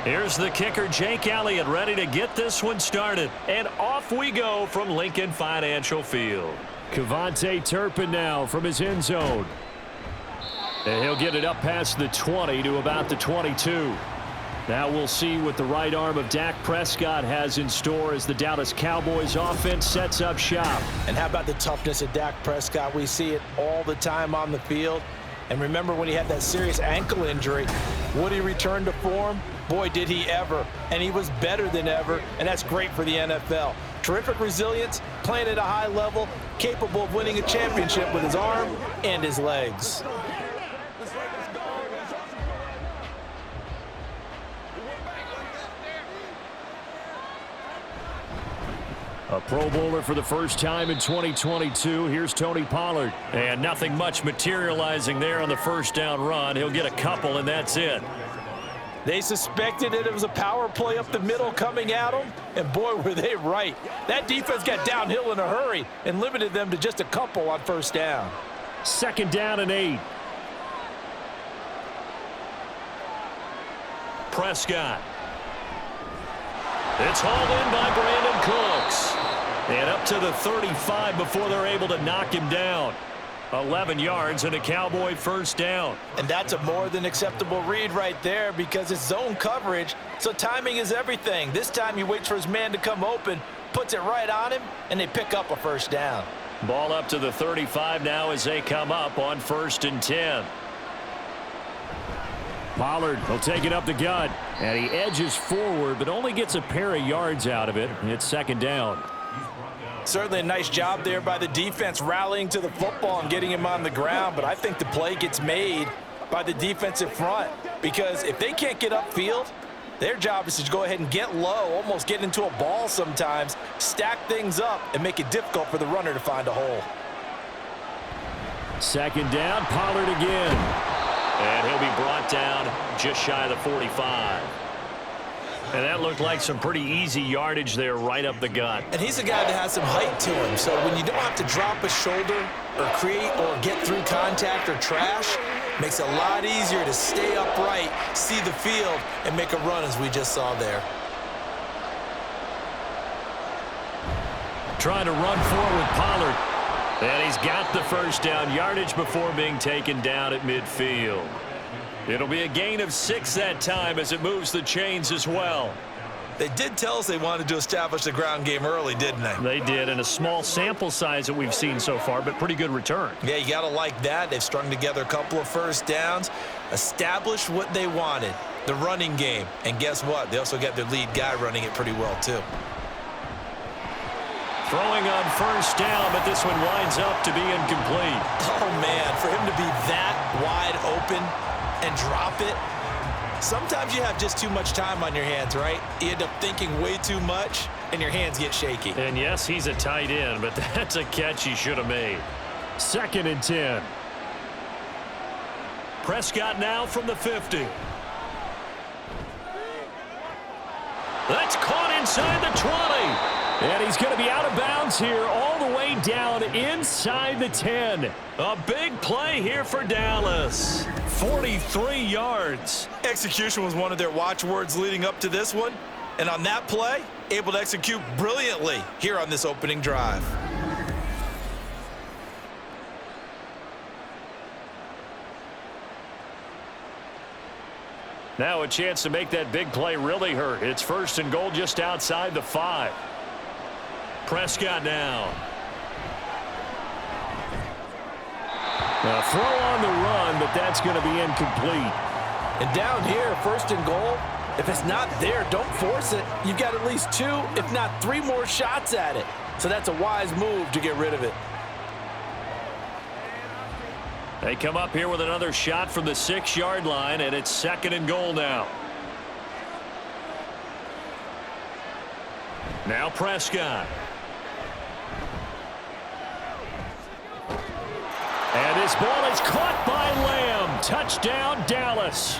Here's the kicker, Jake Elliott, ready to get this one started. And off we go from Lincoln Financial Field. Kevontae Turpin now from his end zone. And he'll get it up past the 20 to about the 22. Now we'll see what the right arm of Dak Prescott has in store as the Dallas Cowboys offense sets up shop. And how about the toughness of Dak Prescott? We see it all the time on the field. And remember when he had that serious ankle injury, would he return to form? Boy, did he ever. And he was better than ever, and that's great for the NFL. Terrific resilience, playing at a high level, capable of winning a championship with his arm and his legs. A Pro Bowler for the first time in 2022. Here's Tony Pollard. And nothing much materializing there on the first down run. He'll get a couple, and that's it. They suspected that it was a power play up the middle coming at them, and boy, were they right. That defense got downhill in a hurry and limited them to just a couple on first down. 2nd down and 8. Prescott. It's hauled in by Brandon Cooks. And up to the 35 before they're able to knock him down. 11 yards and a Cowboy first down. And that's a more than acceptable read right there because it's zone coverage, so timing is everything. This time he waits for his man to come open, puts it right on him, and they pick up a first down. Ball up to the 35 now as they come up on 1st and 10. Pollard will take it up the gut, and he edges forward but only gets a pair of yards out of it. It's 2nd down. Certainly a nice job there by the defense rallying to the football and getting him on the ground, but I think the play gets made by the defensive front because if they can't get upfield, their job is to go ahead and get low, almost get into a ball sometimes, stack things up, and make it difficult for the runner to find a hole. 2nd down, Pollard again. And he'll be brought down just shy of the 45. And that looked like some pretty easy yardage there right up the gut. And he's a guy that has some height to him, so when you don't have to drop a shoulder or create or get through contact or trash, makes it a lot easier to stay upright, see the field, and make a run as we just saw there. Trying to run forward with Pollard. And he's got the first down yardage before being taken down at midfield. It'll be a gain of 6 that time as it moves the chains as well. They did tell us they wanted to establish the ground game early, didn't they? They did, and a small sample size that we've seen so far, but pretty good return. Yeah, you got to like that. They've strung together a couple of first downs, established what they wanted, the running game. And guess what? They also got their lead guy running it pretty well, too. Throwing on first down, but this one winds up to be incomplete. Oh, man, for him to be that wide open and drop it, sometimes you have just too much time on your hands, right? You end up thinking way too much, and your hands get shaky. And yes, he's a tight end, but that's a catch he should have made. 2nd and 10. Prescott now from the 50. That's caught inside the 20. And he's going to be out of bounds here all the way down inside the 10. A big play here for Dallas. 43 yards. Execution was one of their watchwords leading up to this one. And on that play, able to execute brilliantly here on this opening drive. Now a chance to make that big play really hurt. It's 1st and goal just outside the 5. Prescott now. A throw on the run, but that's going to be incomplete. And down here, 1st and goal, if it's not there, don't force it. You've got at least 2, if not 3 more shots at it. So that's a wise move to get rid of it. They come up here with another shot from the 6-yard line, and it's 2nd and goal now. Now Prescott. And this ball is caught by Lamb. Touchdown, Dallas.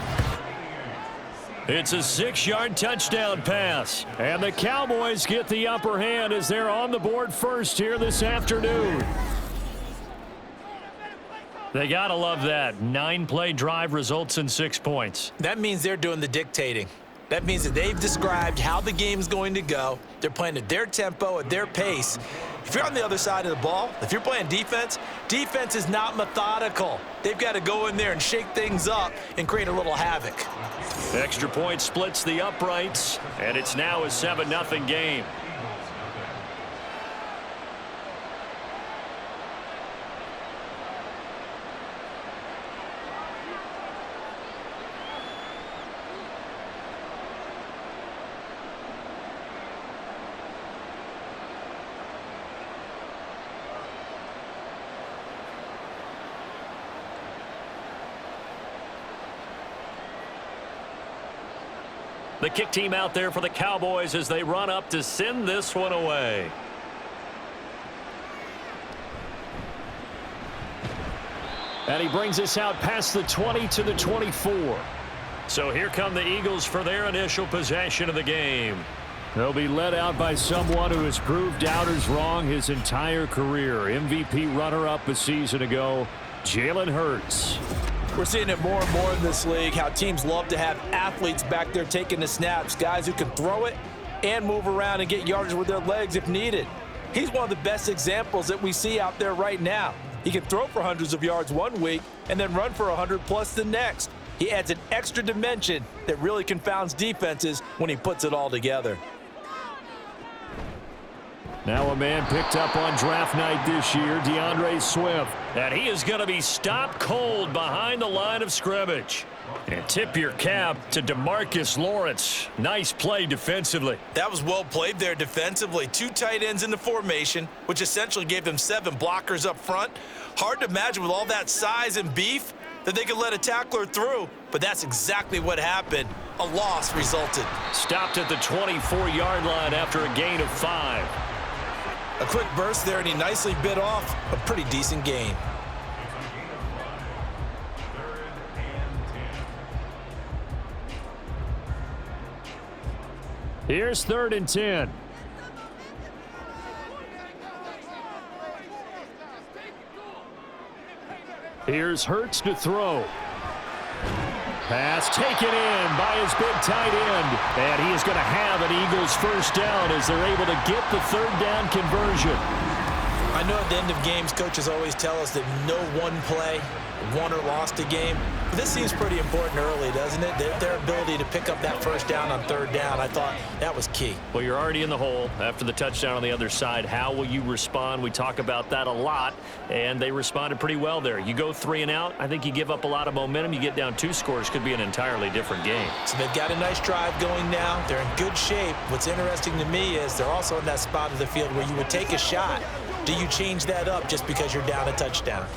It's a 6-yard touchdown pass. And the Cowboys get the upper hand as they're on the board first here this afternoon. They got to love that. 9-play drive results in 6 points. That means they're doing the dictating. That means that they've described how the game's going to go. They're playing at their tempo, at their pace. If you're on the other side of the ball, if you're playing defense, defense is not methodical. They've got to go in there and shake things up and create a little havoc. Extra point splits the uprights, and it's now a 7-0 game. The kick team out there for the Cowboys as they run up to send this one away. And he brings us out past the 20 to the 24. So here come the Eagles for their initial possession of the game. They'll be led out by someone who has proved doubters wrong his entire career. MVP runner-up a season ago, Jalen Hurts. We're seeing it more and more in this league, how teams love to have athletes back there taking the snaps, guys who can throw it and move around and get yardage with their legs if needed. He's one of the best examples that we see out there right now. He can throw for hundreds of yards one week and then run for 100+ the next. He adds an extra dimension that really confounds defenses when he puts it all together. Now a man picked up on draft night this year, DeAndre Swift. And he is going to be stopped cold behind the line of scrimmage. And tip your cap to DeMarcus Lawrence. Nice play defensively. That was well played there defensively. 2 tight ends in the formation, which essentially gave them 7 blockers up front. Hard to imagine with all that size and beef that they could let a tackler through, but that's exactly what happened. A loss resulted. Stopped at the 24-yard line after a gain of 5. A quick burst there, and he nicely bit off a pretty decent gain. Here's 3rd and 10. Here's Hurts to throw. Pass taken in by his big tight end. And he is going to have an Eagles first down as they're able to get the 3rd down conversion. I know at the end of games, coaches always tell us that no one play won or lost a game. But this seems pretty important early, doesn't it? Their ability to pick up that first down on 3rd down, I thought that was key. Well, you're already in the hole after the touchdown on the other side. How will you respond? We talk about that a lot, and they responded pretty well there. You go 3 and out, I think you give up a lot of momentum. You get down 2 scores, could be an entirely different game. So they've got a nice drive going now. They're in good shape. What's interesting to me is they're also in that spot of the field where you would take a shot. Do you change that up just because you're down a touchdown?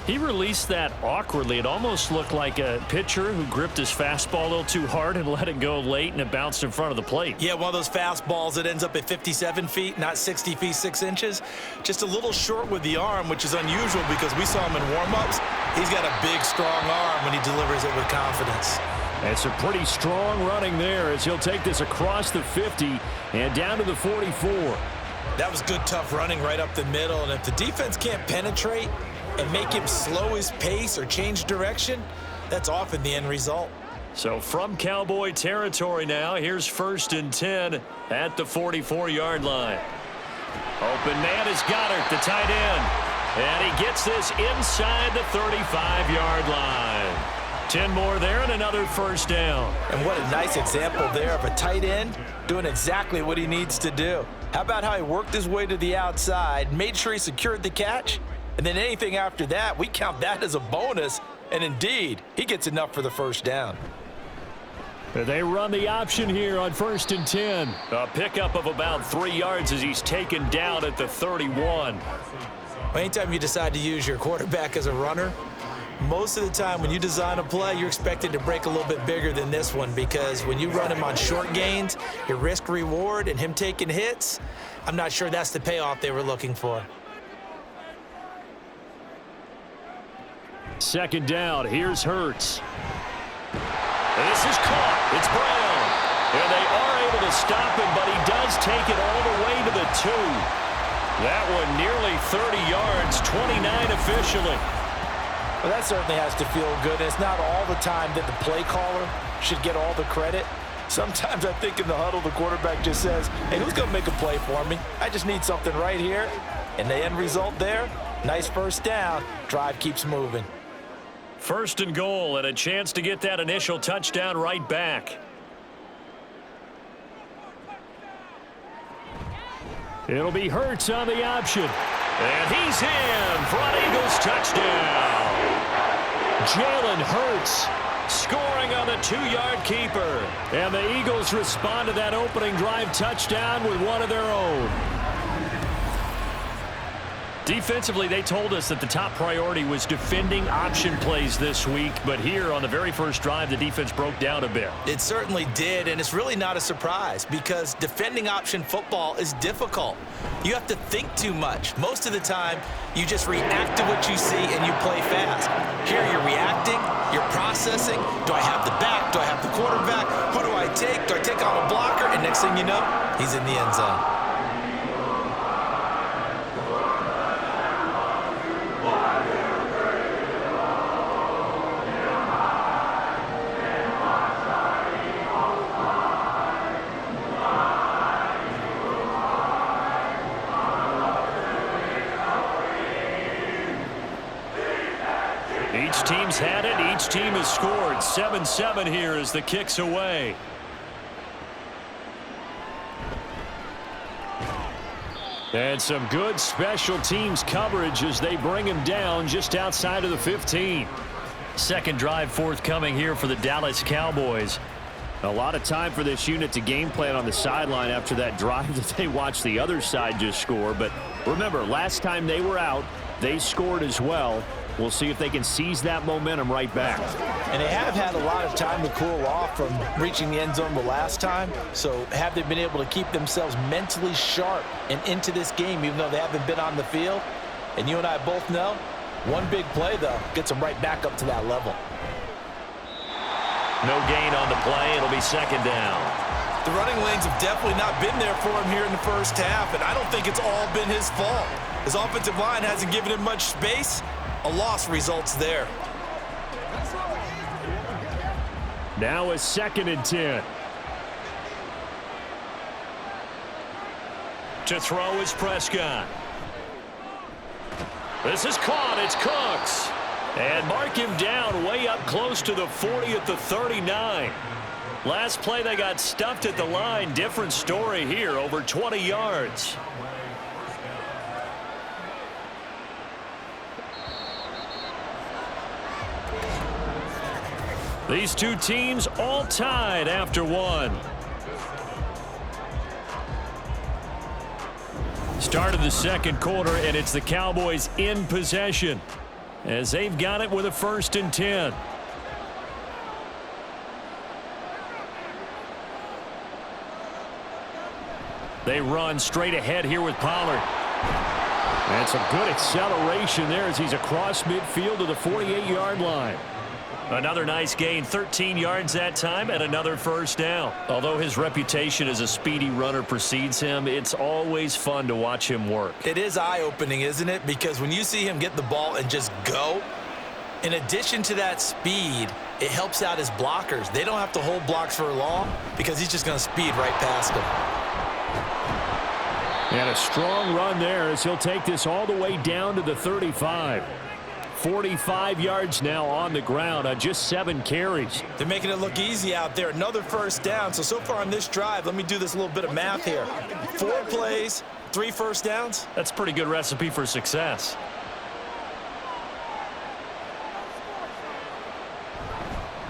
He released that awkwardly. It almost looked like a pitcher who gripped his fastball a little too hard and let it go late, and it bounced in front of the plate. Yeah, one of those fastballs that ends up at 57 feet, not 60 feet, 6 inches. Just a little short with the arm, which is unusual because we saw him in warm-ups. He's got a big, strong arm when he delivers it with confidence. It's a pretty strong running there as he'll take this across the 50 and down to the 44. That was good, tough running right up the middle, and if the defense can't penetrate and make him slow his pace or change direction, that's often the end result. So from Cowboy territory now, here's 1st and 10 at the 44-yard line. Open man is Goddard, the tight end. And he gets this inside the 35-yard line. 10 more there and another first down. And what a nice example there of a tight end doing exactly what he needs to do. How about how he worked his way to the outside, made sure he secured the catch, and then anything after that, we count that as a bonus. And indeed, he gets enough for the first down. They run the option here on 1st and 10. A pickup of about 3 yards as he's taken down at the 31. Anytime you decide to use your quarterback as a runner, most of the time when you design a play, you're expected to break a little bit bigger than this one, because when you run him on short gains, your risk reward and him taking hits, I'm not sure that's the payoff they were looking for. 2nd down, here's Hurts. This is caught. It's Brown. And they are able to stop him, but he does take it all the way to the 2. That one nearly 30 yards, 29 officially. Well, that certainly has to feel good. It's not all the time that the play caller should get all the credit. Sometimes I think in the huddle, the quarterback just says, hey, who's going to make a play for me? I just need something right here. And the end result there, nice first down. Drive keeps moving. First and goal, and a chance to get that initial touchdown right back. It'll be Hurts on the option. And he's in for an Eagles touchdown. Jalen Hurts scoring on the 2-yard keeper. And the Eagles respond to that opening drive touchdown with one of their own. Defensively, they told us that the top priority was defending option plays this week, but here on the very first drive, the defense broke down a bit. It certainly did, and it's really not a surprise because defending option football is difficult. You have to think too much. Most of the time, you just react to what you see and you play fast. Here you're reacting, you're processing. Do I have the back? Do I have the quarterback? Who do I take? Do I take on a blocker? And next thing you know, he's in the end zone. Each team's had it. Each team has scored. 7-7 here as the kick's away. And some good special teams coverage as they bring him down just outside of the 15. Second drive forthcoming here for the Dallas Cowboys. A lot of time for this unit to game plan on the sideline after that drive that they watched the other side just score. But remember, last time they were out, they scored as well. We'll see if they can seize that momentum right back. And they have had a lot of time to cool off from reaching the end zone the last time. So have they been able to keep themselves mentally sharp and into this game even though they haven't been on the field? And you and I both know, one big play, though, gets them right back up to that level. No gain on the play. It'll be second down. The running lanes have definitely not been there for him here in the first half, and I don't think it's all been his fault. His offensive line hasn't given him much space. A loss results there. Now a 2nd and 10. To throw is Prescott. This is caught. It's Cooks. And mark him down way up close to the 40 at the 39. Last play they got stuffed at the line. Different story here. Over 20 yards. These two teams all tied after one. Start of the second quarter, and it's the Cowboys in possession as they've got it with a 1st and 10. They run straight ahead here with Pollard. And some good acceleration there as he's across midfield to the 48-yard line. Another nice gain, 13 yards that time, and another first down. Although his reputation as a speedy runner precedes him, it's always fun to watch him work. It is eye-opening, isn't it? Because when you see him get the ball and just go, in addition to that speed, it helps out his blockers. They don't have to hold blocks for long because he's just going to speed right past them. And a strong run there as he'll take this all the way down to the 35. 45 yards now on the ground on just 7 carries. They're making it look easy out there. Another first down. So far on this drive, let me do this little bit of math here. 4 plays, 3 first downs. That's a pretty good recipe for success.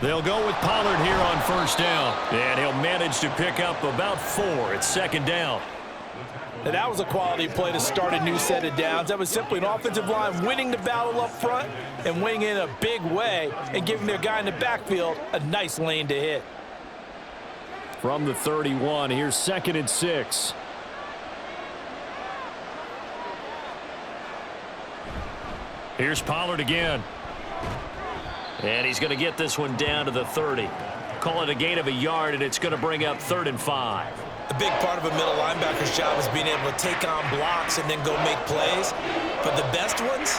They'll go with Pollard here on first down. And he'll manage to pick up about 4. It's second down. Now that was a quality play to start a new set of downs. That was simply an offensive line winning the battle up front and winning in a big way and giving their guy in the backfield a nice lane to hit. From the 31, here's 2nd and 6. Here's Pollard again. And he's going to get this one down to the 30. Call it a gain of a yard, and it's going to bring up 3rd and 5. A big part of a middle linebacker's job is being able to take on blocks and then go make plays. But the best ones,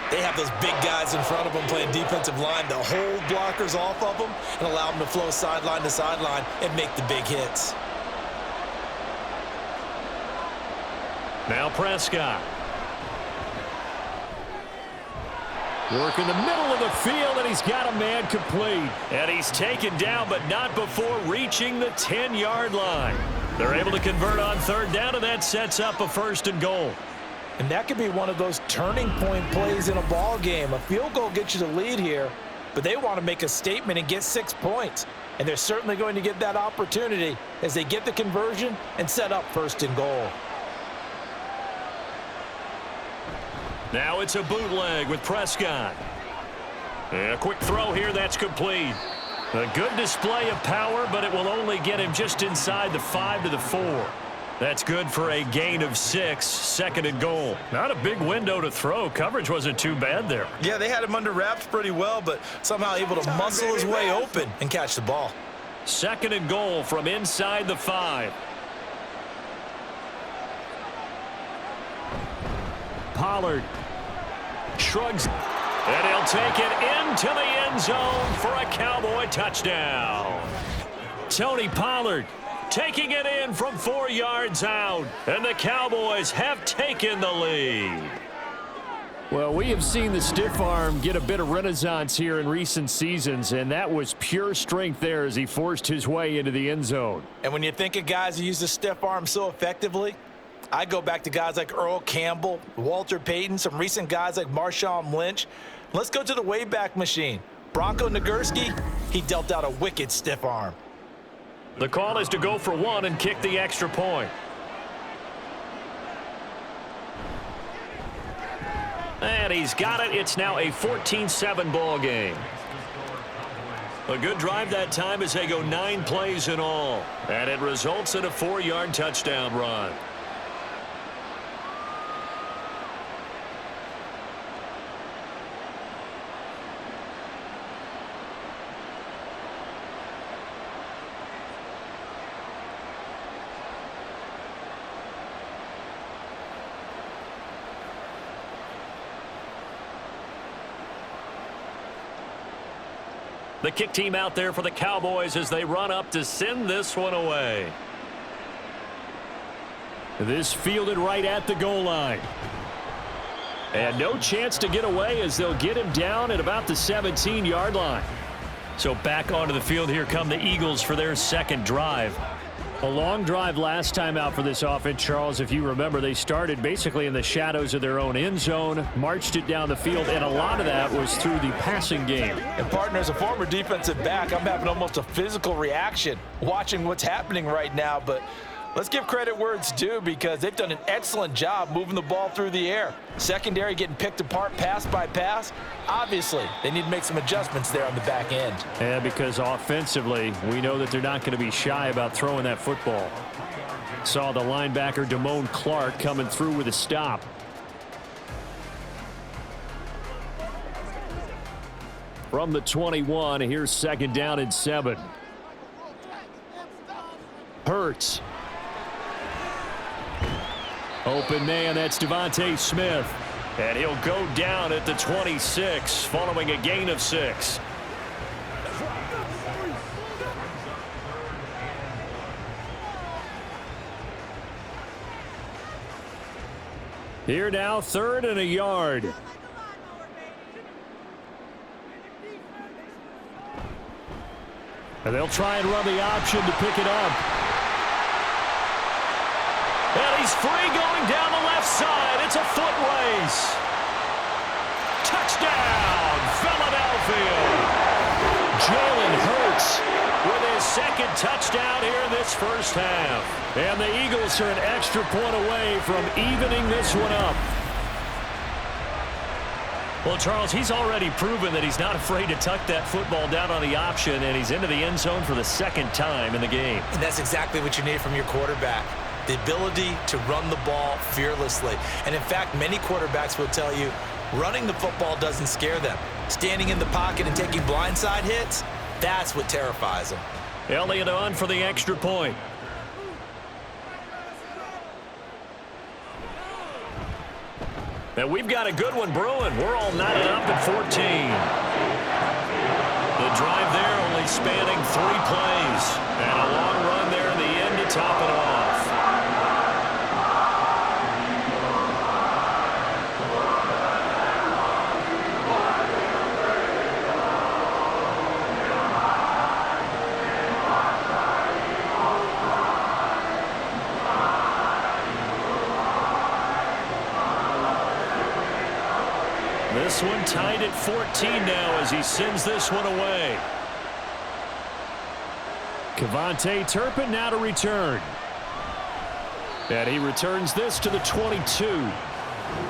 They have those big guys in front of them playing defensive line to hold blockers off of them and allow them to flow sideline to sideline and make the big hits. Now Prescott. Work in the middle of the field, and he's got a man complete. And he's taken down, but not before reaching the 10-yard line. They're able to convert on third down, and that sets up a 1st and goal. And that could be one of those turning point plays in a ball game. A field goal gets you the lead here, but they want to make a statement and get 6 points. And they're certainly going to get that opportunity as they get the conversion and set up 1st and goal. Now it's a bootleg with Prescott. And a quick throw here, that's complete. A good display of power, but it will only get him just inside the 5 to the 4. That's good for a gain of 6, 2nd and goal. Not a big window to throw. Coverage wasn't too bad there. Yeah, they had him under wraps pretty well, but somehow able to muscle his way open and catch the ball. 2nd and goal from inside the 5. Pollard shrugs, and he'll take it into the end zone for a Cowboy touchdown. Tony Pollard taking it in from 4 yards out, and the Cowboys have taken the lead. Well, we have seen the stiff arm get a bit of renaissance here in recent seasons, and that was pure strength there as he forced his way into the end zone. And when you think of guys who use the stiff arm so effectively, I go back to guys like Earl Campbell, Walter Payton, some recent guys like Marshawn Lynch. Let's go to the Wayback Machine. Bronco Nagurski, he dealt out a wicked stiff arm. The call is to go for 1 and kick the extra point. And he's got it. It's now a 14-7 ball game. A good drive that time as they go 9 plays in all. And it results in a 4-yard touchdown run. The kick team out there for the Cowboys as they run up to send this one away. This fielded right at the goal line. And no chance to get away as they'll get him down at about the 17-yard line. So back onto the field here come the Eagles for their 2nd drive. A long drive last time out for this offense, Charles. If you remember, they started basically in the shadows of their own end zone, marched it down the field, and a lot of that was through the passing game. And partner, as a former defensive back, I'm having almost a physical reaction watching what's happening right now. But let's give credit where it's due because they've done an excellent job moving the ball through the air. Secondary getting picked apart pass by pass. Obviously, they need to make some adjustments there on the back end. Yeah, because offensively, we know that they're not going to be shy about throwing that football. Saw the linebacker, Damone Clark, coming through with a stop. From the 21, here's 2nd down and 7. Hurts. Open man, that's Devontae Smith. And he'll go down at the 26 following a gain of 6. Here now, 3rd and a yard. And they'll try and run the option to pick it up. And he's free going down the left side. It's a foot race. Touchdown, Philadelphia. Jalen Hurts with his 2nd touchdown here in this 1st half. And the Eagles are an extra point away from evening this one up. Well, Charles, he's already proven that he's not afraid to tuck that football down on the option, and he's into the end zone for the 2nd time in the game. And that's exactly what you need from your quarterback. The ability to run the ball fearlessly. And in fact, many quarterbacks will tell you running the football doesn't scare them. Standing in the pocket and taking blindside hits, that's what terrifies them. Elliott on for the extra point. And we've got a good one brewing. We're all knotted up at 14. The drive there only spanning 3 plays. And a long run there in the end to top it off. This one tied at 14 now as he sends this one away. Kevontae Turpin now to return. And he returns this to the 22.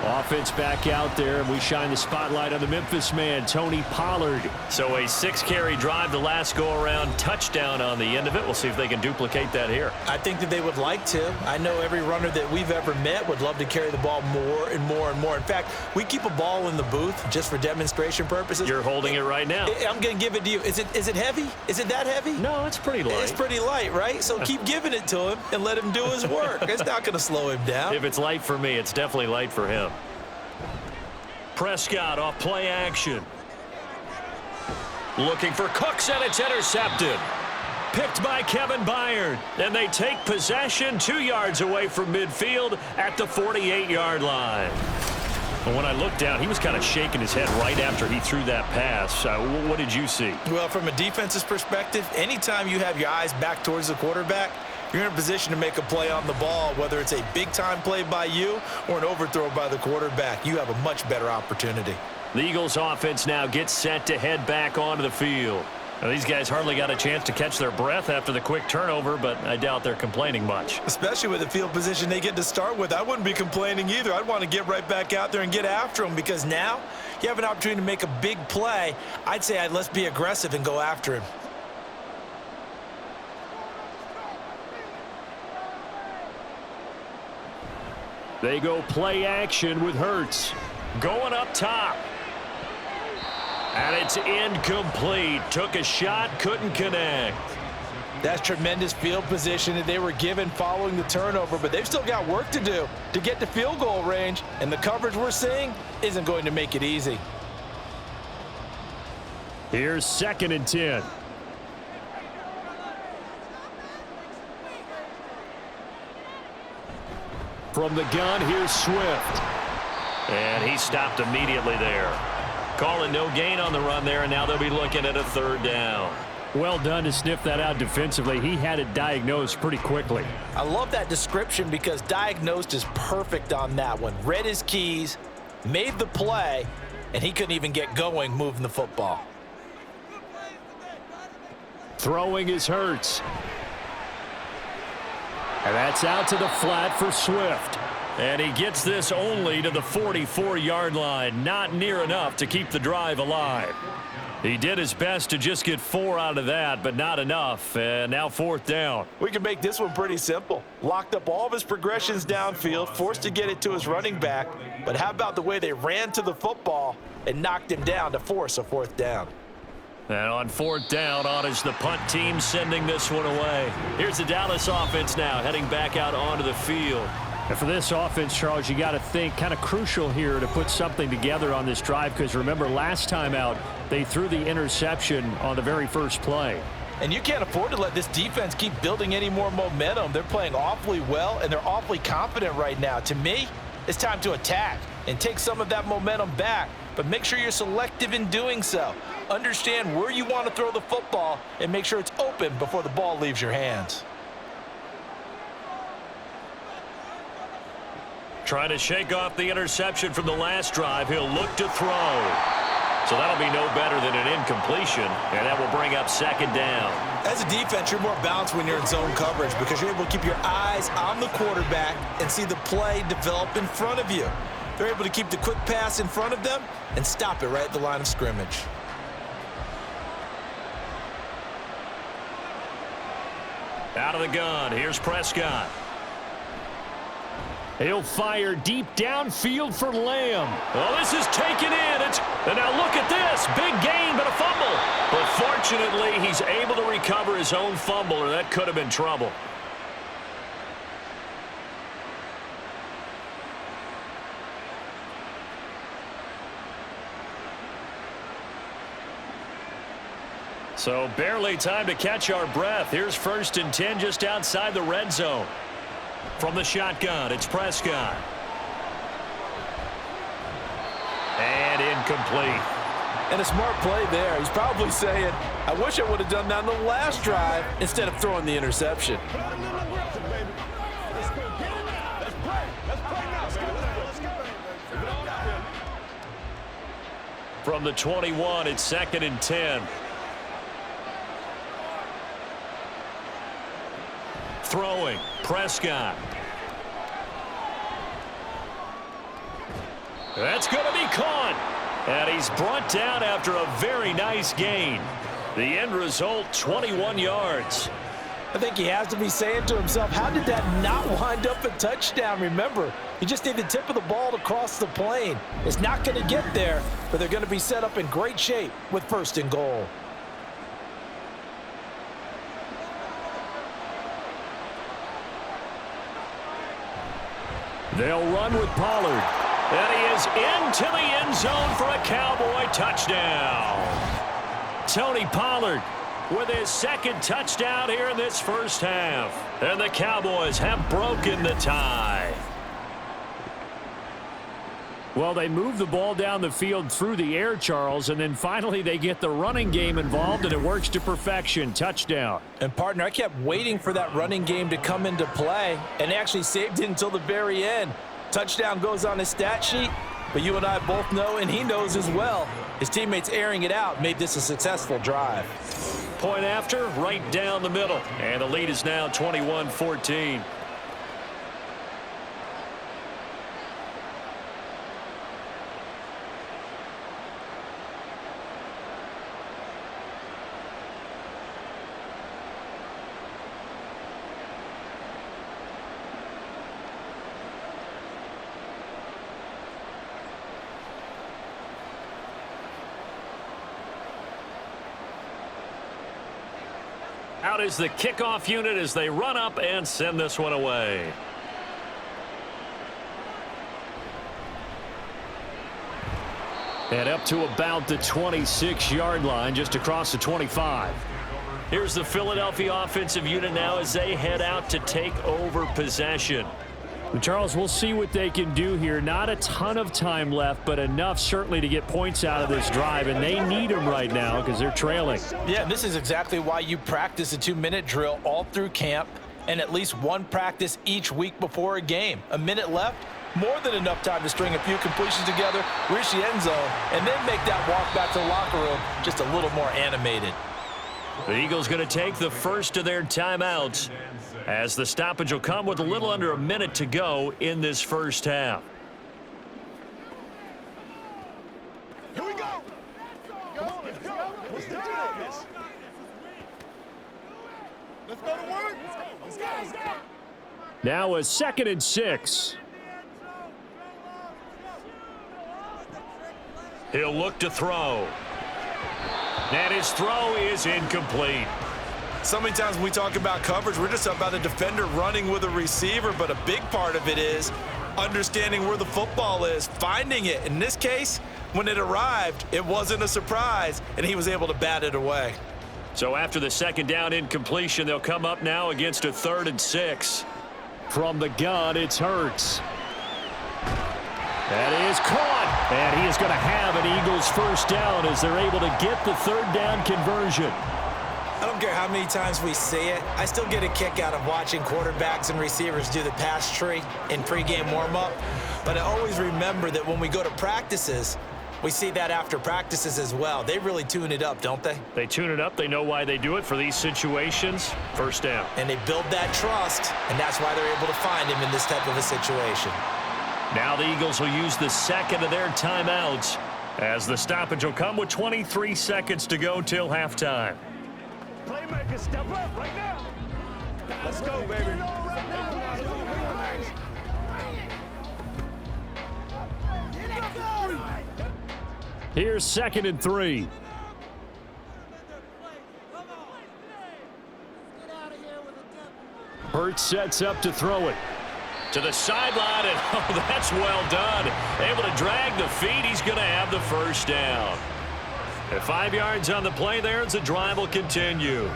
Offense back out there, and we shine the spotlight on the Memphis man, Tony Pollard. So a 6-carry drive the last go-around, touchdown on the end of it. We'll see if they can duplicate that here. I think that they would like to. I know every runner that we've ever met would love to carry the ball more and more and more. In fact, we keep a ball in the booth just for demonstration purposes. You're holding it right now. I'm going to give it to you. Is it heavy? Is it that heavy? No, it's pretty light. It's pretty light, right? So keep giving it to him and let him do his work. It's not going to slow him down. If it's light for me, it's definitely light for him. Prescott off play action. Looking for Cooks, and it's intercepted. Picked by Kevin Byard. And they take possession 2 yards away from midfield at the 48-yard line. And when I looked down, he was kind of shaking his head right after he threw that pass. What did you see? Well, from a defense's perspective, anytime you have your eyes back towards the quarterback, you're in a position to make a play on the ball, whether it's a big-time play by you or an overthrow by the quarterback. You have a much better opportunity. The Eagles' offense now gets set to head back onto the field. Now, these guys hardly got a chance to catch their breath after the quick turnover, but I doubt they're complaining much. Especially with the field position they get to start with. I wouldn't be complaining either. I'd want to get right back out there and get after them, because now you have an opportunity to make a big play. I'd say let's be aggressive and go after him. They go play action with Hurts. Going up top. And it's incomplete. Took a shot, couldn't connect. That's tremendous field position that they were given following the turnover, but they've still got work to do to get to field goal range, and the coverage we're seeing isn't going to make it easy. Here's 2nd and 10. From the gun, here's Swift. And he stopped immediately there. Calling no gain on the run there, and now they'll be looking at a 3rd down. Well done to sniff that out defensively. He had it diagnosed pretty quickly. I love that description, because diagnosed is perfect on that one. Read his keys, made the play, and he couldn't even get going moving the football. Throwing is Hurts. And that's out to the flat for Swift. And he gets this only to the 44-yard line. Not near enough to keep the drive alive. He did his best to just get 4 out of that, but not enough. And now 4th down. We can make this one pretty simple. Locked up all of his progressions downfield, forced to get it to his running back. But how about the way they ran to the football and knocked him down to force a 4th down? And on 4th down, on is the punt team sending this one away. Here's the Dallas offense now heading back out onto the field. And for this offense, Charles, you got to think kind of crucial here to put something together on this drive, because remember last time out they threw the interception on the very first play. And you can't afford to let this defense keep building any more momentum. They're playing awfully well, and they're awfully confident right now. To me, it's time to attack and take some of that momentum back, but make sure you're selective in doing so. Understand where you want to throw the football and make sure it's open before the ball leaves your hands. Trying to shake off the interception from the last drive. He'll look to throw. So that'll be no better than an incompletion, and that will bring up 2nd down. As a defense, you're more balanced when you're in zone coverage, because you're able to keep your eyes on the quarterback and see the play develop in front of you. They're able to keep the quick pass in front of them and stop it right at the line of scrimmage. Out of the gun, here's Prescott. He'll fire deep downfield for Lamb. Well, this is taken in. And now look at this. Big gain, but a fumble. But fortunately, he's able to recover his own fumble, or that could have been trouble. So barely time to catch our breath. Here's 1st and 10 just outside the red zone. From the shotgun, it's Prescott. And incomplete. And a smart play there. He's probably saying, I wish I would have done that on the last drive instead of throwing the interception. From the 21, it's 2nd and 10. Throwing, Prescott. That's going to be caught. And he's brought down after a very nice gain. The end result, 21 yards. I think he has to be saying to himself, how did that not wind up a touchdown? Remember, you just need the tip of the ball to cross the plane. It's not going to get there, but they're going to be set up in great shape with 1st and goal. They'll run with Pollard. And he is into the end zone for a Cowboy touchdown. Tony Pollard with his 2nd touchdown here in this first half. And the Cowboys have broken the tie. Well, they move the ball down the field through the air, Charles, and then finally they get the running game involved, and it works to perfection. Touchdown. And, partner, I kept waiting for that running game to come into play, and actually saved it until the very end. Touchdown goes on his stat sheet, but you and I both know, and he knows as well, his teammates airing it out made this a successful drive. Point after, right down the middle. And the lead is now 21-14. Out is the kickoff unit as they run up and send this one away. And up to about the 26-yard line, just across the 25. Here's the Philadelphia offensive unit now as they head out to take over possession. Charles, we'll see what they can do here. Not a ton of time left, but enough certainly to get points out of this drive, and they need them right now because they're trailing. Yeah, and this is exactly why you practice a 2-minute drill all through camp and at least one practice each week before a game. A minute left, more than enough time to string a few completions together, reach the end zone, and then make that walk back to the locker room just a little more animated. The Eagles going to take the first of their timeouts as the stoppage will come with a little under a minute to go in this first half. Here we go. Come on, let's go. Let's do this. Let's go to work. Let's go. Now a 2nd and 6. He'll look to throw. And his throw is incomplete. So many times when we talk about coverage, we're just talking about a defender running with a receiver, but a big part of it is understanding where the football is, finding it. In this case, when it arrived, it wasn't a surprise, and he was able to bat it away. So after the 2nd down incompletion, they'll come up now against a 3rd and 6. From the gun, it's Hurts. That is caught, and he is going to have an Eagles first down as they're able to get the 3rd down conversion. I don't care how many times we see it. I still get a kick out of watching quarterbacks and receivers do the pass tree in pregame warm-up. But I always remember that when we go to practices, we see that after practices as well. They really tune it up, don't they? They tune it up. They know why they do it for these situations. First down. And they build that trust, and that's why they're able to find him in this type of a situation. Now the Eagles will use the 2nd of their timeouts as the stoppage will come with 23 seconds to go till halftime. Playmakers, step up right now. Let's go, baby. Here's 2nd and 3. Hurts sets up to throw it. To the sideline, and oh, that's well done. Able to drag the feet. He's going to have the first down. And 5 yards on the play there as the drive will continue.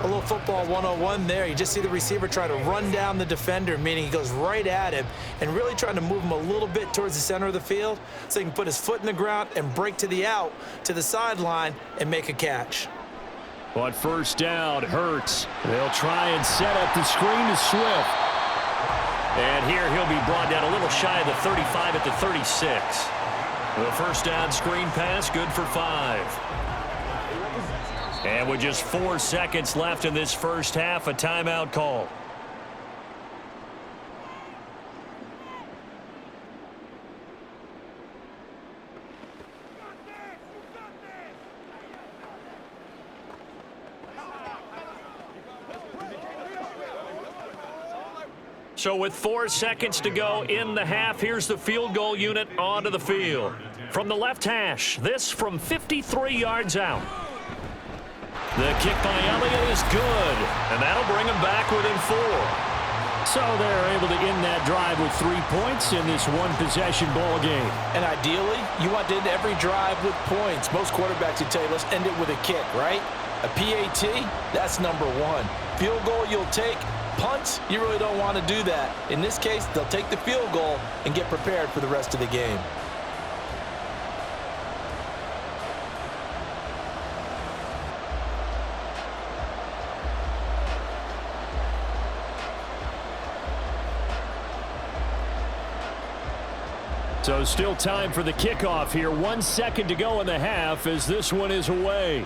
A little football 101 there. You just see the receiver try to run down the defender, meaning he goes right at him and really trying to move him a little bit towards the center of the field so he can put his foot in the ground and break to the out, to the sideline, and make a catch. On first down, Hurts. They'll try and set up the screen to Swift. And here he'll be brought down a little shy of the 35 at the 36. The first down screen pass, good for 5. And with just 4 seconds left in this first half, a timeout call. So with 4 seconds to go in the half, here's the field goal unit onto the field. From the left hash, this from 53 yards out. The kick by Elliott is good, and that'll bring him back within 4. So they're able to end that drive with 3 points in this one-possession ball game. And ideally, you want to end every drive with points. Most quarterbacks would tell you, let's end it with a kick, right? A PAT, that's number 1. Field goal you'll take. Punts, you really don't want to do that. In this case, they'll take the field goal and get prepared for the rest of the game. So still time for the kickoff here. 1 second to go in the half as this one is away.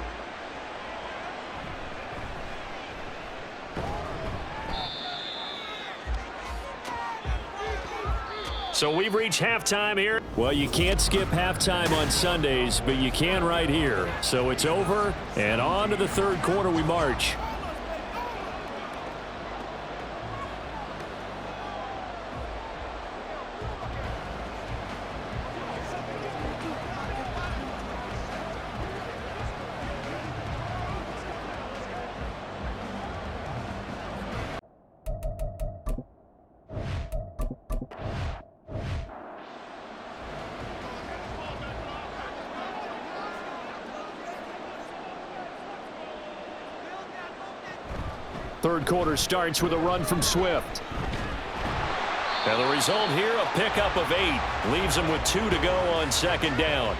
So we've reached halftime here. Well, you can't skip halftime on Sundays, but you can right here. So it's over, and on to the third quarter we march. Third quarter starts with a run from Swift. And the result here, a pickup of 8. Leaves him with 2 to go on second down.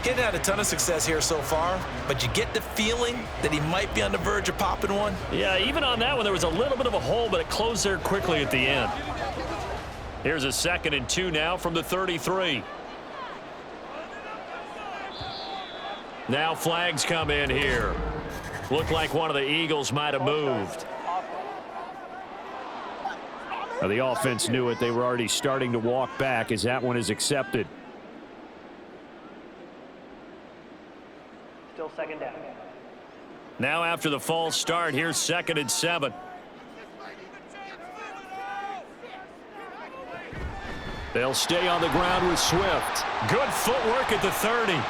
Getting had a ton of success here so far, but you get the feeling that he might be on the verge of popping one. Yeah, even on that one, there was a little bit of a hole, but it closed there quickly at the end. Here's a 2nd and 2 now from the 33. Now flags come in here. Looked like one of the Eagles might have moved. Now the offense knew it. They were already starting to walk back as that one is accepted. Still second down. Now after the false start, here's 2nd and 7. They'll stay on the ground with Swift. Good footwork at the 30.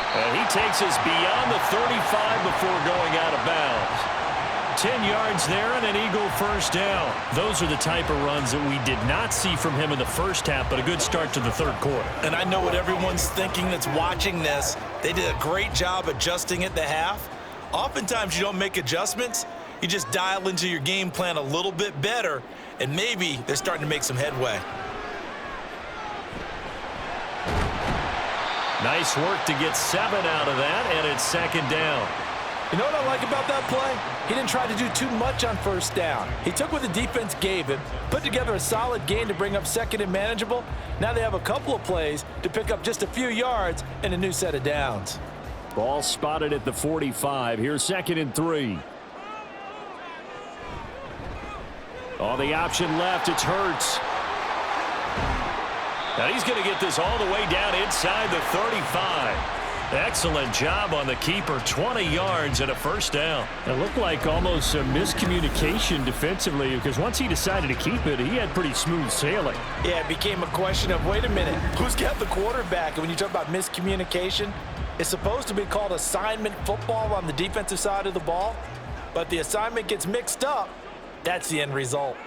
And he takes us beyond the 35 before going out of bounds. 10 yards there and an Eagle first down. Those are the type of runs that we did not see from him in the first half, but a good start to the third quarter. And I know what everyone's thinking that's watching this. They did a great job adjusting at the half. Oftentimes you don't make adjustments. You just dial into your game plan a little bit better, and maybe they're starting to make some headway. Nice work to get 7 out of that, and it's second down. You know what I like about that play? He didn't try to do too much on first down. He took what the defense gave him, put together a solid gain to bring up 2nd and manageable. Now they have a couple of plays to pick up just a few yards and a new set of downs. Ball spotted at the 45. Here's 2nd and 3. On the option left, it's Hurts. Now he's going to get this all the way down inside the 35. Excellent job on the keeper. 20 yards and a first down. It looked like almost a miscommunication defensively because once he decided to keep it, he had pretty smooth sailing. Yeah, it became a question of, wait a minute, who's got the quarterback? And when you talk about miscommunication, it's supposed to be called assignment football on the defensive side of the ball. But the assignment gets mixed up. That's the end result.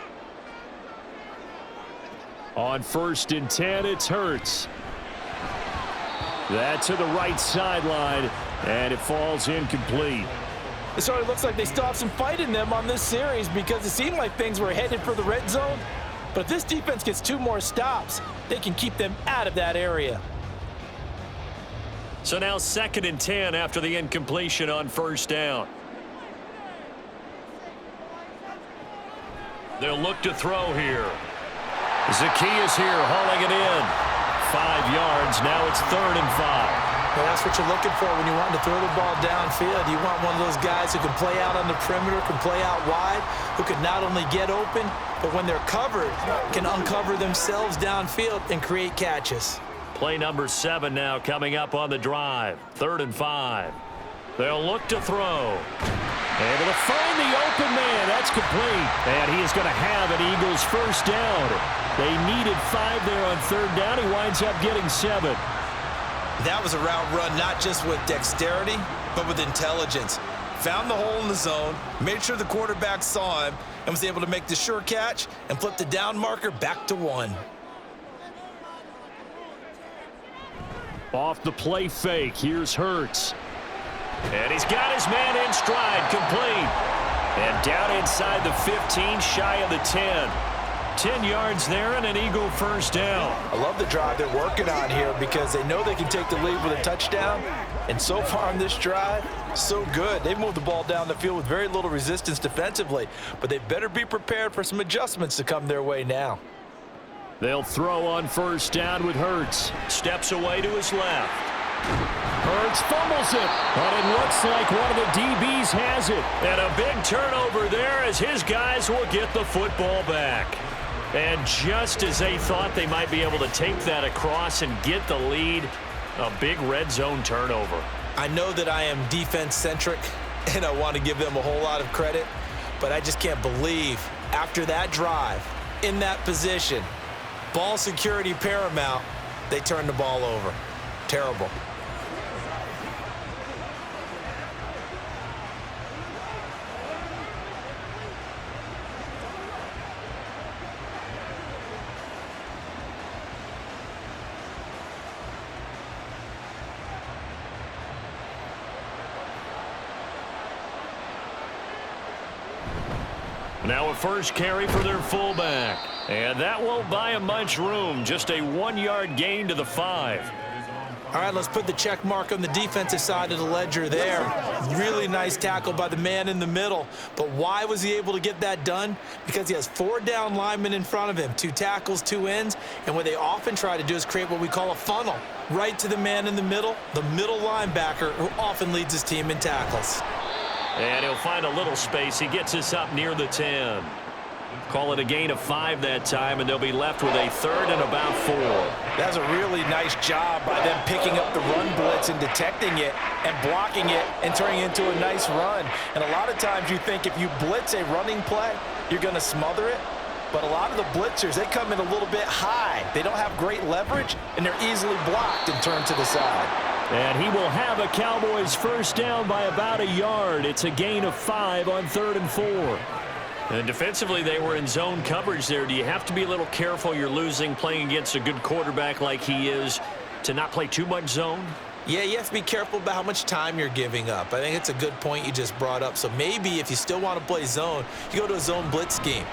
On 1st and 10, it's Hurts. That to the right sideline, and it falls incomplete. It sort of looks like they still have some fight in them on this series because it seemed like things were headed for the red zone. But if this defense gets 2 more stops, they can keep them out of that area. So now 2nd and 10 after the incompletion on 1st down. They'll look to throw here. Zacchaeus here hauling it in. 5 yards. Now it's 3rd and 5. Well, that's what you're looking for when you want to throw the ball downfield. You want one of those guys who can play out on the perimeter, can play out wide, who can not only get open, but when they're covered, can uncover themselves downfield and create catches. Play number 7 now coming up on the drive. 3rd and 5. They'll look to throw. Able to find the open man. That's complete. And he is going to have an Eagles first down. They needed 5 there on 3rd down. He winds up getting 7. That was a route run not just with dexterity, but with intelligence. Found the hole in the zone, made sure the quarterback saw him, and was able to make the sure catch and flip the down marker back to 1. Off the play fake, here's Hurts. And he's got his man in stride, complete. And down inside the 15, shy of the 10. 10 yards there and an Eagle first down. I love the drive they're working on here because they know they can take the lead with a touchdown. And so far on this drive, so good. They've moved the ball down the field with very little resistance defensively, but they better be prepared for some adjustments to come their way now. They'll throw on 1st down with Hurts. Steps away to his left. Hurts fumbles it, but it looks like one of the DBs has it. And a big turnover there as his guys will get the football back. And just as they thought they might be able to take that across and get the lead, a big red zone turnover. I know that I am defense-centric, and I want to give them a whole lot of credit, but I just can't believe after that drive, in that position, ball security paramount, they turned the ball over. Terrible. Now a first carry for their fullback. And that won't buy him much room. Just a 1-yard gain to the 5. All right, let's put the check mark on the defensive side of the ledger there. Really nice tackle by the man in the middle. But why was he able to get that done? Because he has 4 down linemen in front of him, 2 tackles, 2 ends. And what they often try to do is create what we call a funnel. Right to the man in the middle linebacker, who often leads his team in tackles. And he'll find a little space. He gets us up near the 10. Call it a gain of 5 that time, and they'll be left with a 3rd and about 4. That's a really nice job by them picking up the run blitz and detecting it and blocking it and turning it into a nice run. And a lot of times you think if you blitz a running play, you're going to smother it. But a lot of the blitzers, they come in a little bit high. They don't have great leverage, and they're easily blocked and turned to the side. And he will have a Cowboys first down by about a yard. It's a gain of 5 on 3rd and 4. And defensively, they were in zone coverage there. Do you have to be a little careful? You're losing playing against a good quarterback like he is to not play too much zone? Yeah, you have to be careful about how much time you're giving up. I think it's a good point you just brought up. So maybe if you still want to play zone, you go to a zone blitz scheme.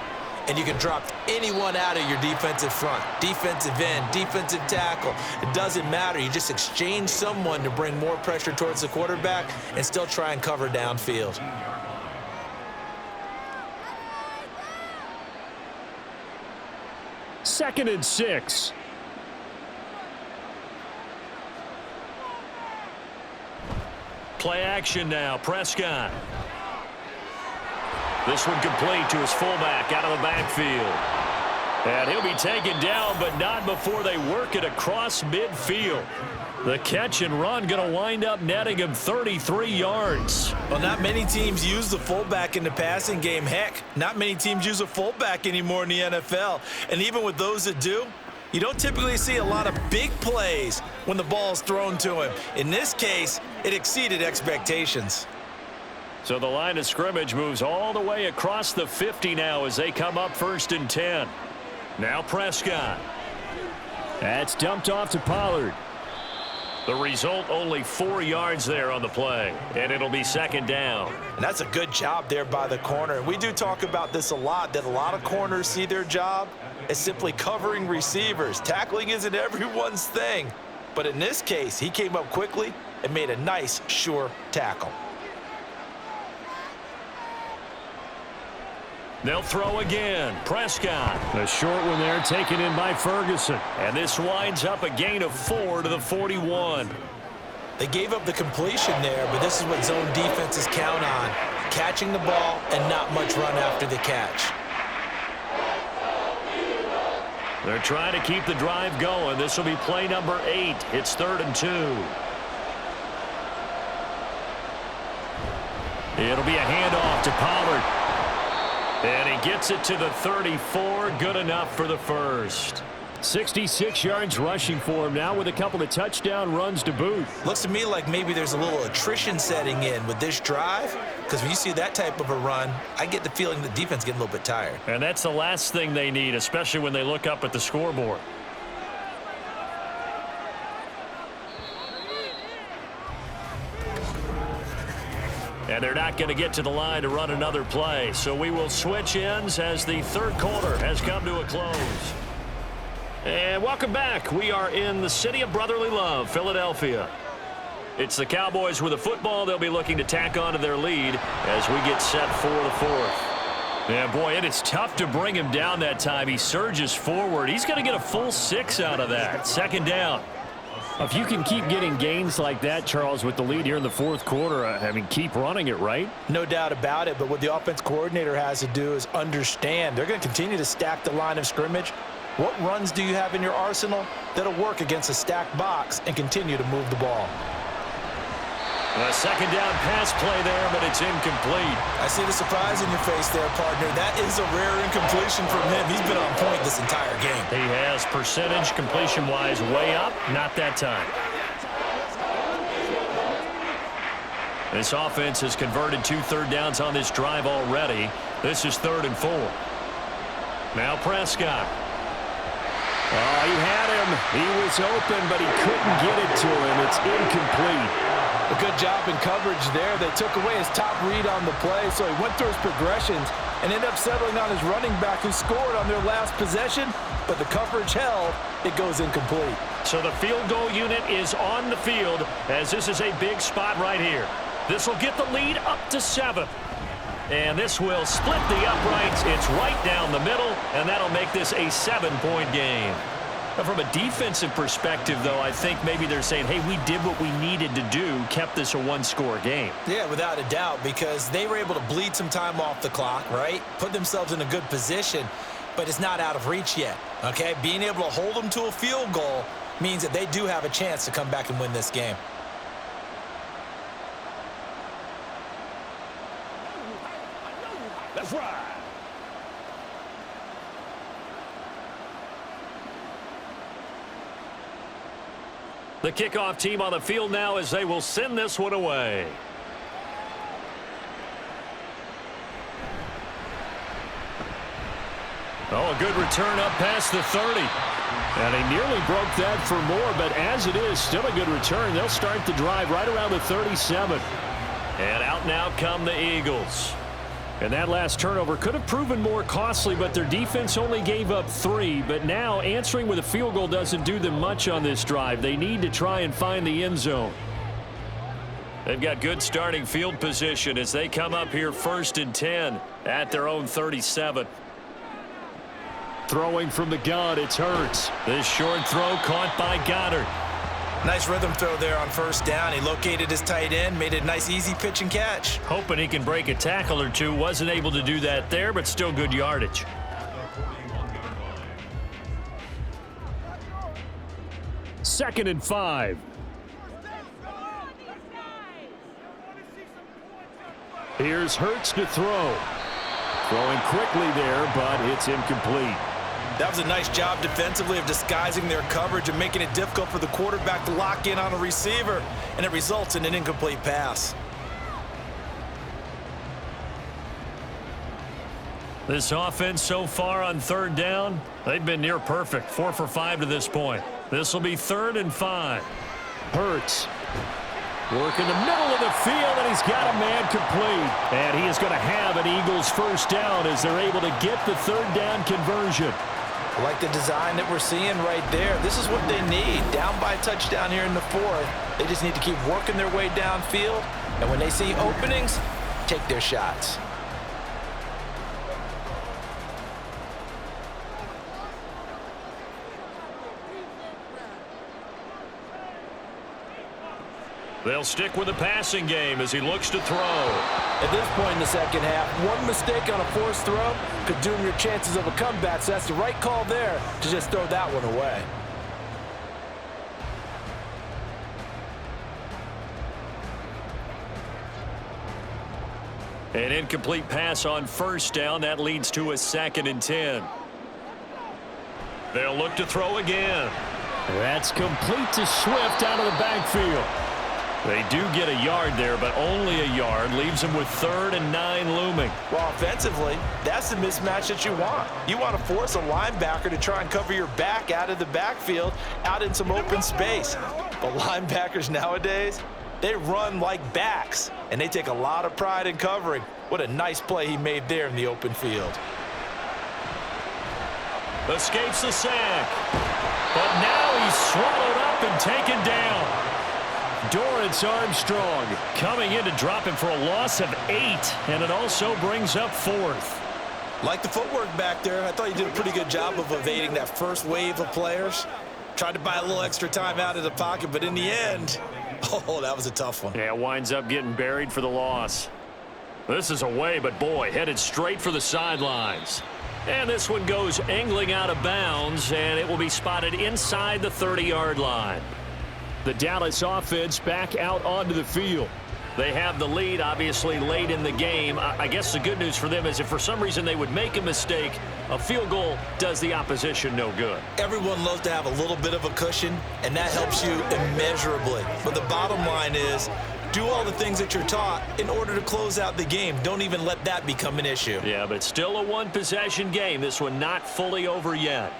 And you can drop anyone out of your defensive front, defensive end, defensive tackle. It doesn't matter. You just exchange someone to bring more pressure towards the quarterback and still try and cover downfield. Second and 6. Play action now. Prescott. This one complete to his fullback out of the backfield. And he'll be taken down, but not before they work it across midfield. The catch and run going to wind up netting him 33 yards. Well, not many teams use the fullback in the passing game. Heck, not many teams use a fullback anymore in the NFL. And even with those that do, you don't typically see a lot of big plays when the ball's thrown to him. In this case, it exceeded expectations. So the line of scrimmage moves all the way across the 50 now as they come up 1st and 10. Now Prescott. That's dumped off to Pollard. The result, only 4 yards there on the play, and it'll be second down. And that's a good job there by the corner. And we do talk about this a lot, that a lot of corners see their job as simply covering receivers. Tackling isn't everyone's thing. But in this case, he came up quickly and made a nice, sure tackle. They'll throw again. Prescott. A short one there taken in by Ferguson. And this winds up a gain of 4 to the 41. They gave up the completion there, but this is what zone defenses count on. Catching the ball and not much run after the catch. They're trying to keep the drive going. This will be play number 8. It's 3rd and 2. It'll be a handoff to Pollard. And he gets it to the 34. Good enough for the first. 66 yards rushing for him now with a couple of touchdown runs to boot. Looks to me like maybe there's a little attrition setting in with this drive, because when you see that type of a run, I get the feeling the defense getting a little bit tired. And that's the last thing they need, especially when they look up at the scoreboard. And they're not going to get to the line to run another play. So we will switch ends as the third quarter has come to a close. And welcome back. We are in the city of brotherly love, Philadelphia. It's the Cowboys with the football. They'll be looking to tack on to their lead as we get set for the fourth. Yeah, boy, and it's tough to bring him down that time. He surges forward. He's going to get a full 6 out of that. Second down. If you can keep getting gains like that, Charles, with the lead here in the fourth quarter, I mean, keep running it, right? No doubt about it, but what the offense coordinator has to do is understand they're going to continue to stack the line of scrimmage. What runs do you have in your arsenal that'll work against a stacked box and continue to move the ball? A second down pass play there, but it's incomplete. I see the surprise in your face there, partner. That is a rare incompletion from him. He's been on point this entire game. He has percentage completion-wise way up, not that time. This offense has converted 2 third downs on this drive already. This is 3rd and 4. Now Prescott. Oh, he had him. He was open, but he couldn't get it to him. It's incomplete. A good job in coverage there. They took away his top read on the play, so he went through his progressions and ended up settling on his running back who scored on their last possession, but the coverage held. It goes incomplete. So the field goal unit is on the field as this is a big spot right here. This will get the lead up to 7. And this will split the uprights. It's right down the middle, and that'll make this a 7-point game. Now, from a defensive perspective, though, I think maybe they're saying, hey, we did what we needed to do, kept this a 1-score game. Yeah, without a doubt, because they were able to bleed some time off the clock, right? Put themselves in a good position, but it's not out of reach yet, okay? Being able to hold them to a field goal means that they do have a chance to come back and win this game. That's right. The kickoff team on the field now as they will send this one away. Oh, a good return up past the 30. And he nearly broke that for more, but as it is, still a good return. They'll start the drive right around the 37. And out now come the Eagles. And that last turnover could have proven more costly, but their defense only gave up 3. But now answering with a field goal doesn't do them much on this drive. They need to try and find the end zone. They've got good starting field position as they come up here 1st and 10 at their own 37. Throwing from the gun, it's Hurts. This short throw caught by Goddard. Nice rhythm throw there on 1st down. He located his tight end, made it a nice, easy pitch and catch. Hoping he can break a tackle or two. Wasn't able to do that there, but still good yardage. Second and 5. Here's Hurts to throw. Throwing quickly there, but it's incomplete. That was a nice job defensively of disguising their coverage and making it difficult for the quarterback to lock in on a receiver, and it results in an incomplete pass. This offense so far on 3rd down, they've been near perfect. 4 for 5 to this point. This will be 3rd and 5. Hurts. Work in the middle of the field, and he's got a man complete. And he is going to have an Eagles first down as they're able to get the third down conversion. I like the design that we're seeing right there. This is what they need. Down by a touchdown here in the fourth. They just need to keep working their way downfield. And when they see openings, take their shots. They'll stick with the passing game as he looks to throw. At this point in the second half, one mistake on a forced throw could doom your chances of a comeback, so that's the right call there to just throw that one away. An incomplete pass on first down. That leads to a 2nd and 10. They'll look to throw again. That's complete to Swift out of the backfield. They do get a yard there, but only a yard. Leaves them with 3rd and 9 looming. Well, offensively, that's the mismatch that you want. You want to force a linebacker to try and cover your back out of the backfield, out in some open space. But linebackers nowadays, they run like backs, and they take a lot of pride in covering. What a nice play he made there in the open field. Escapes the sack. But now he's swallowed up and taken down. Dorrance Armstrong coming in to drop him for a loss of 8, and it also brings up 4th. Like the footwork back there, I thought he did a pretty good job of evading that first wave of players. Tried to buy a little extra time out of the pocket, but in the end, oh, that was a tough one. Yeah, winds up getting buried for the loss. This is away, but boy, headed straight for the sidelines. And this one goes angling out of bounds, and it will be spotted inside the 30-yard line. The Dallas offense back out onto the field. They have the lead, obviously, late in the game. I guess the good news for them is if for some reason they would make a mistake, a field goal does the opposition no good. Everyone loves to have a little bit of a cushion, and that helps you immeasurably. But the bottom line is, do all the things that you're taught in order to close out the game. Don't even let that become an issue. Yeah, but still a one-possession game. This one not fully over yet.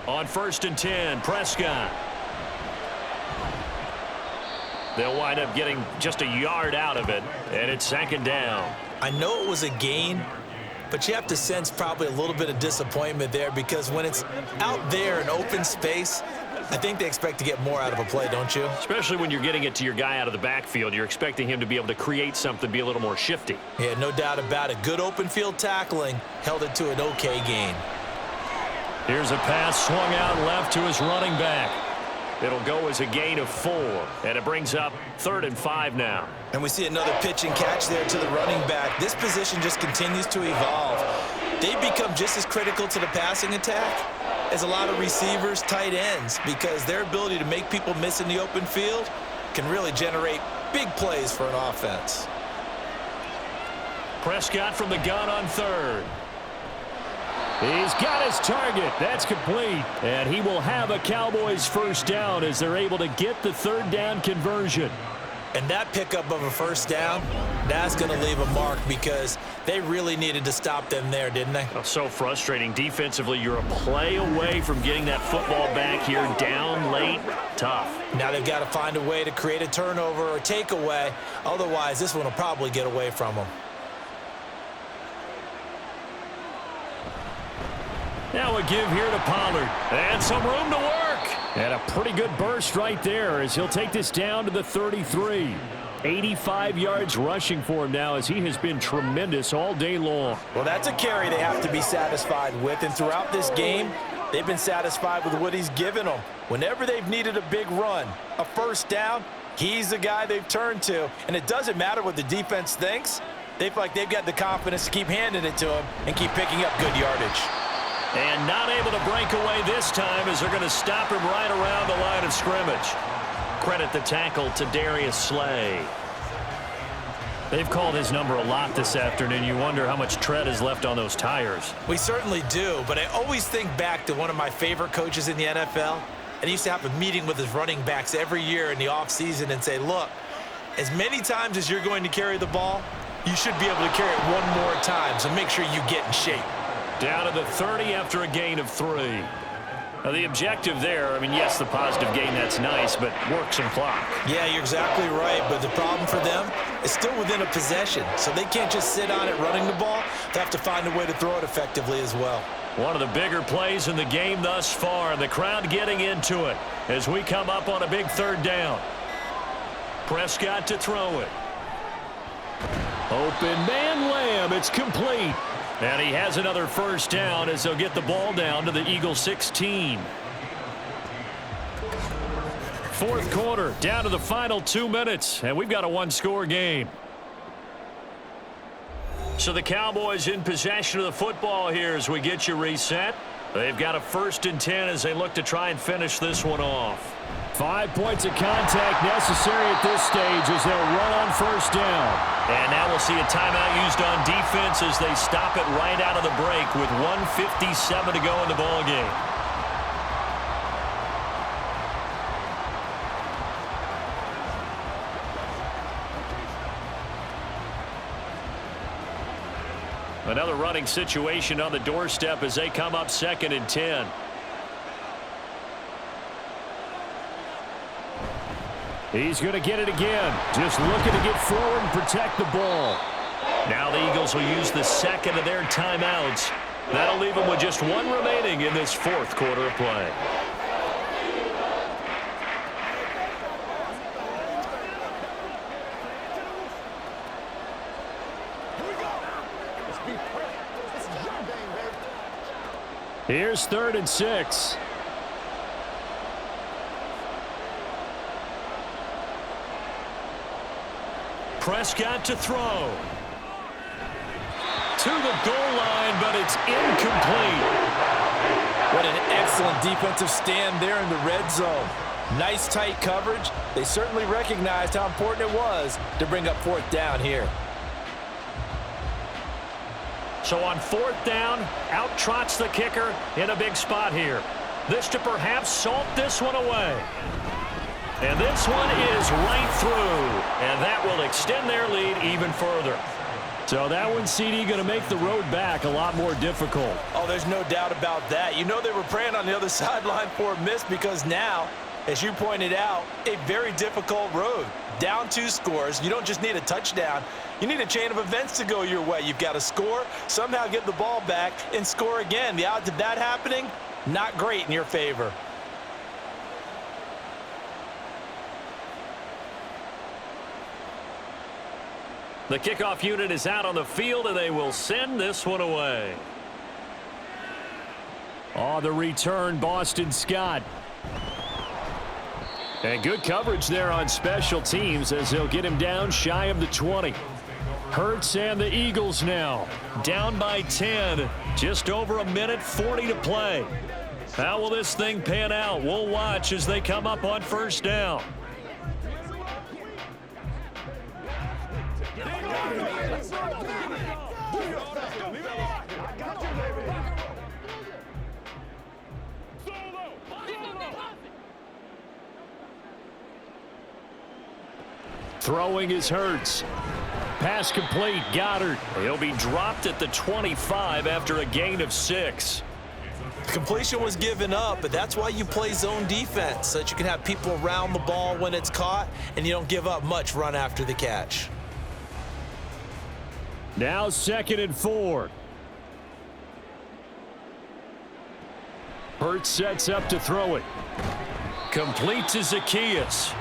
On 1st and 10, Prescott. They'll wind up getting just a yard out of it, and it's 2nd down. I know it was a gain, but you have to sense probably a little bit of disappointment there because when it's out there in open space, I think they expect to get more out of a play, don't you? Especially when you're getting it to your guy out of the backfield. You're expecting him to be able to create something, be a little more shifty. Yeah, no doubt about it. Good open field tackling held it to an okay gain. Here's a pass swung out left to his running back. It'll go as a gain of 4, and it brings up 3rd and 5 now. And we see another pitch and catch there to the running back. This position just continues to evolve. They've become just as critical to the passing attack as a lot of receivers, tight ends, because their ability to make people miss in the open field can really generate big plays for an offense. Prescott from the gun on 3rd. He's got his target. That's complete. And he will have a Cowboys first down as they're able to get the 3rd down conversion. And that pickup of a first down, that's going to leave a mark because they really needed to stop them there, didn't they? Oh, so frustrating. Defensively, you're a play away from getting that football back here. Down late, tough. Now they've got to find a way to create a turnover or takeaway. Otherwise, this one will probably get away from them. Now a give here to Pollard. And some room to work. And a pretty good burst right there as he'll take this down to the 33. 85 yards rushing for him now as he has been tremendous all day long. Well, that's a carry they have to be satisfied with. And throughout this game, they've been satisfied with what he's given them. Whenever they've needed a big run, a first down, he's the guy they've turned to. And it doesn't matter what the defense thinks. They feel like they've got the confidence to keep handing it to him and keep picking up good yardage. And not able to break away this time as they're going to stop him right around the line of scrimmage. Credit the tackle to Darius Slay. They've called his number a lot this afternoon. You wonder how much tread is left on those tires. We certainly do, but I always think back to one of my favorite coaches in the NFL. And he used to have a meeting with his running backs every year in the offseason and say, look, as many times as you're going to carry the ball, you should be able to carry it one more time, so make sure you get in shape. Down to the 30 after a gain of 3. Now, the objective there, I mean, yes, the positive gain, that's nice, but work some clock. Yeah, you're exactly right, but the problem for them is still within a possession, so they can't just sit on it running the ball. They have to find a way to throw it effectively as well. One of the bigger plays in the game thus far, and the crowd getting into it as we come up on a big 3rd down. Prescott to throw it. Open man Lamb, it's complete. And he has another 1st down as they'll get the ball down to the Eagles 16. 4th quarter, down to the final 2 minutes, and we've got a 1-score game. So the Cowboys in possession of the football here as we get you reset. They've got a 1st and 10 as they look to try and finish this one off. 5 points of contact necessary at this stage as they'll run on 1st down. And now we'll see a timeout used on defense as they stop it right out of the break with 1:57 to go in the ballgame. Another running situation on the doorstep as they come up 2nd and 10. He's going to get it again. Just looking to get forward and protect the ball. Now the Eagles will use the 2nd of their timeouts. That'll leave them with just 1 remaining in this 4th quarter of play. Here's 3rd and 6. Prescott to throw. To the goal line, but it's incomplete. What an excellent defensive stand there in the red zone. Nice tight coverage. They certainly recognized how important it was to bring up 4th down here. So on 4th down, out trots the kicker in a big spot here. This to perhaps salt this one away. And this one is right through. And that will extend their lead even further. So that one, CD, going to make the road back a lot more difficult. Oh, there's no doubt about that. You know they were praying on the other sideline for a miss because now, as you pointed out, a very difficult road. Down 2 scores. You don't just need a touchdown. You need a chain of events to go your way. You've got to score, somehow get the ball back, and score again. The odds of that happening, not great in your favor. The kickoff unit is out on the field, and they will send this one away. On the return, Boston Scott. And good coverage there on special teams as they'll get him down shy of the 20. Hurts and the Eagles now. Down by 10. Just over a minute 40 to play. How will this thing pan out? We'll watch as they come up on 1st down. Throwing is Hurts. Pass complete. Goddard. He'll be dropped at the 25 after a gain of 6. The completion was given up, but that's why you play zone defense, so that you can have people around the ball when it's caught, and you don't give up much run after the catch. Now 2nd and 4. Hurts sets up to throw it. Complete to Zacchaeus.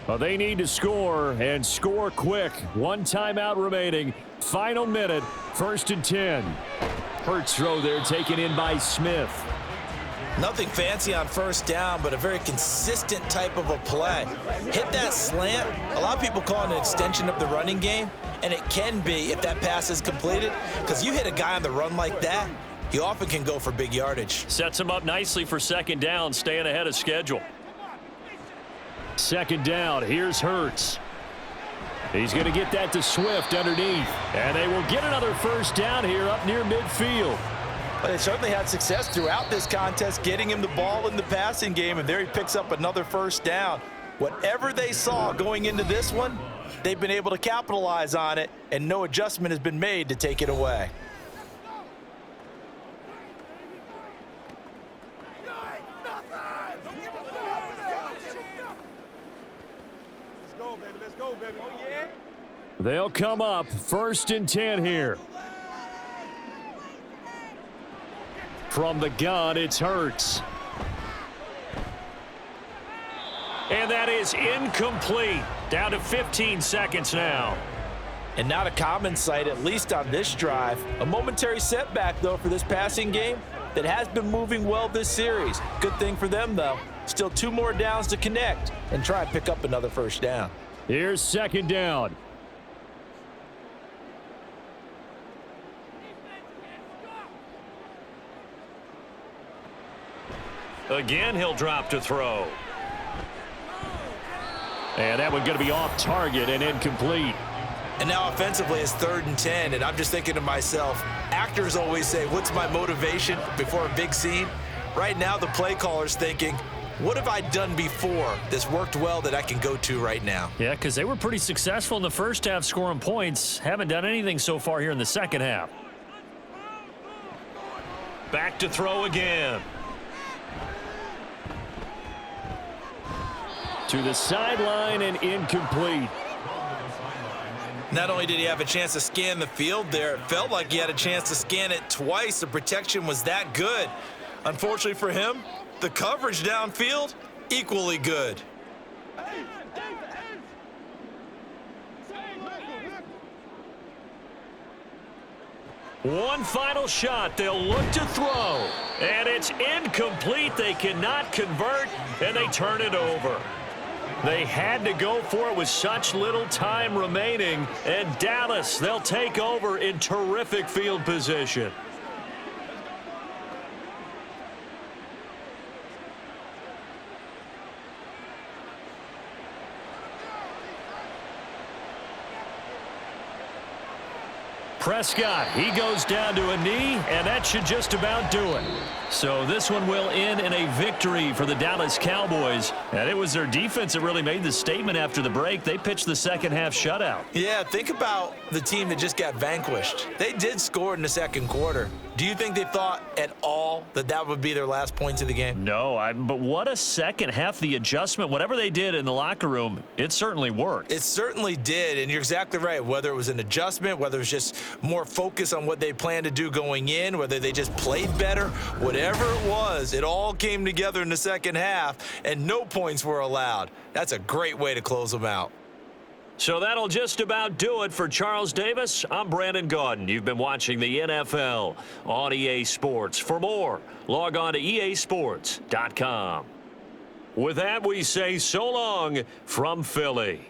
Well, they need to score, and score quick. 1 timeout remaining. Final minute, 1st and 10. Hurts throw there taken in by Smith. Nothing fancy on 1st down, but a very consistent type of a play. Hit that slant. A lot of people call it an extension of the running game, and it can be if that pass is completed, because you hit a guy on the run like that, he often can go for big yardage. Sets him up nicely for 2nd down, staying ahead of schedule. 2nd down, here's Hurts. He's going to get that to Swift underneath. And they will get another 1st down here up near midfield. They certainly had success throughout this contest, getting him the ball in the passing game, and there he picks up another first down. Whatever they saw going into this one, they've been able to capitalize on it, and no adjustment has been made to take it away. Let's go, baby. Let's go, baby. Oh, yeah. They'll come up 1st and 10 here. From the gun, it's Hurts. And that is incomplete. Down to 15 seconds now. And not a common sight, at least on this drive. A momentary setback, though, for this passing game that has been moving well this series. Good thing for them, though. Still 2 more downs to connect and try and pick up another first down. Here's 2nd down. Again, he'll drop to throw. And that one going to be off target and incomplete. And now offensively it's 3rd and 10, and I'm just thinking to myself, actors always say, what's my motivation before a big scene? Right now the play caller's thinking, what have I done before that's worked well that I can go to right now? Yeah, because they were pretty successful in the first half scoring points. Haven't done anything so far here in the second half. Back to throw again. To the sideline and incomplete. Not only did he have a chance to scan the field there, it felt like he had a chance to scan it twice. The protection was that good. Unfortunately for him, the coverage downfield, equally good. One final shot. They'll look to throw. And it's incomplete. They cannot convert, and they turn it over. They had to go for it with such little time remaining. And Dallas, they'll take over in terrific field position. Prescott, he goes down to a knee, and that should just about do it. So this one will end in a victory for the Dallas Cowboys. And it was their defense that really made the statement after the break. They pitched the second half shutout. Yeah, think about the team that just got vanquished. They did score in the second quarter. Do you think they thought at all that that would be their last points of the game? No, but what a second half. The adjustment, whatever they did in the locker room, it certainly worked. It certainly did, and you're exactly right. Whether it was an adjustment, whether it was just more focus on what they planned to do going in, whether they just played better, whatever it was, it all came together in the second half, and no points were allowed. That's a great way to close them out. So that'll just about do it for Charles Davis. I'm Brandon Gaudin. You've been watching the NFL on EA Sports. For more, log on to easports.com. With that, we say so long from Philly.